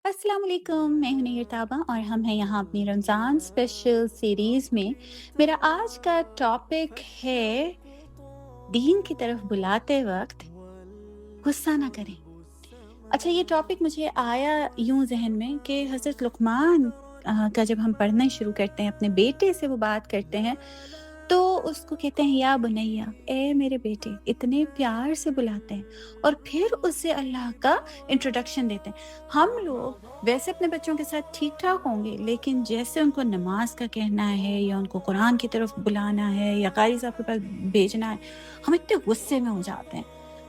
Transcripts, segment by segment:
अस्सलाम वालेकुम, मैं हूं नैयर ताबा और हम हैं यहाँ अपनी रमज़ान स्पेशल सीरीज़ में। मेरा आज का टॉपिक है दीन की तरफ बुलाते वक्त गुस्सा ना करें। अच्छा, ये टॉपिक मुझे आया यूं जहन में कि हज़रत लुक़मान का जब हम पढ़ना शुरू करते हैं, अपने बेटे से वो बात करते हैं, तो उसको कहते हैं या बुनैया, ए मेरे बेटे, इतने प्यार से बुलाते हैं और फिर उससे अल्लाह का इंट्रोडक्शन देते हैं। हम लोग वैसे अपने बच्चों के साथ ठीक ठाक होंगे, लेकिन जैसे उनको नमाज का कहना है या उनको कुरान की तरफ बुलाना है या कारी साहब के पास भेजना है, हम इतने गुस्से में हो जाते हैं,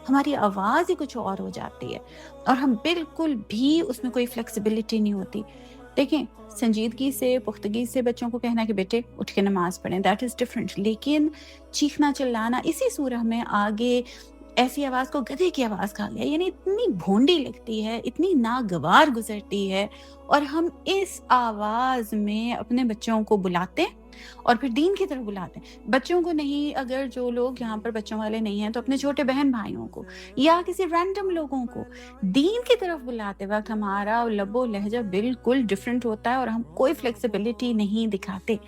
हमारी आवाज़ ही कुछ और हो जाती है और हम बिल्कुल भी उसमें कोई फ्लेक्सिबिलिटी नहीं होती। देखें, संजीदगी से, पुख्तगी से बच्चों को कहना कि बेटे उठ के नमाज पढ़ें, दैट इज़ डिफरेंट। लेकिन चीखना चिल्लाना इसी सूरह में आगे ऐसी आवाज़ को गधे की आवाज़ कहा गया, यानी इतनी भोंडी लगती है, इतनी नागवार गुजरती है और हम इस आवाज़ में अपने बच्चों को बुलाते हैं और फिर दीन की तरफ बुलाते हैं। बच्चों को नहीं, अगर जो लोग यहाँ पर बच्चों वाले नहीं हैं, तो अपने छोटे बहन भाइयों को या किसी रैंडम लोगों को दीन की तरफ बुलाते वक़्त हमारा लबो लहज़ा बिल्कुल डिफरेंट होता है और हम कोई फ्लेक्सिबिलिटी नहीं दिखाते।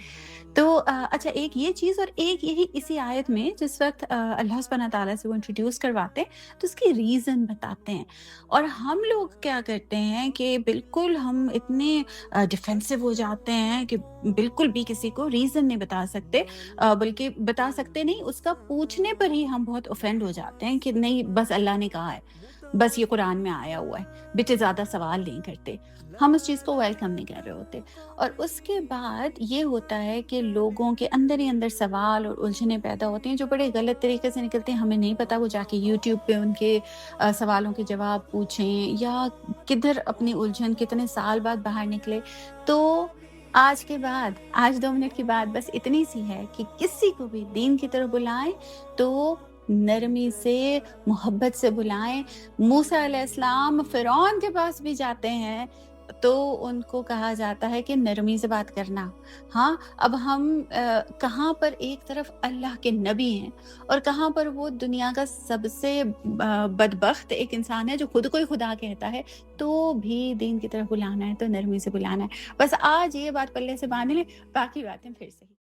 तो अच्छा, एक ये चीज़ और एक यही इसी आयत में जिस वक़्त अल्लाह सुब्हानहू व तआला से वो इंट्रोड्यूस करवाते हैं, तो उसकी रीज़न बताते हैं। और हम लोग क्या करते हैं कि बिल्कुल हम इतने डिफेंसिव हो जाते हैं कि बिल्कुल भी किसी को रीज़न नहीं बता सकते, बल्कि बता सकते नहीं, उसका पूछने पर ही हम बहुत ऑफेंड हो जाते हैं कि नहीं, बस अल्लाह ने कहा है, बस ये कुरान में आया हुआ है, बेटे ज़्यादा सवाल नहीं करते। हम उस चीज़ को वेलकम नहीं कर रहे होते। और उसके बाद ये होता है कि लोगों के अंदर ही अंदर सवाल और उलझनें पैदा होती हैं जो बड़े गलत तरीके से निकलते हैं। हमें नहीं पता, वो जाके यूट्यूब पे उनके सवालों के जवाब पूछें या किधर अपनी उलझन कितने साल बाद बाहर निकले। तो आज के बाद, आज 2 मिनट की बात बस इतनी सी है कि किसी को भी दीन की तरफ बुलाएं तो नरमी से, मोहब्बत से बुलाएं। मूसा अलैहिस्सलाम फ़िरौन के पास भी जाते हैं, तो उनको कहा जाता है कि नरमी से बात करना। हाँ, अब हम कहाँ पर एक तरफ अल्लाह के नबी हैं और कहाँ पर वो दुनिया का सबसे बदबख्त एक इंसान है जो खुद को ही खुदा कहता है, तो भी दीन की तरफ बुलाना है तो नरमी से बुलाना है। बस आज ये बात पल्ले से बांध लें, बाकी बातें फिर से।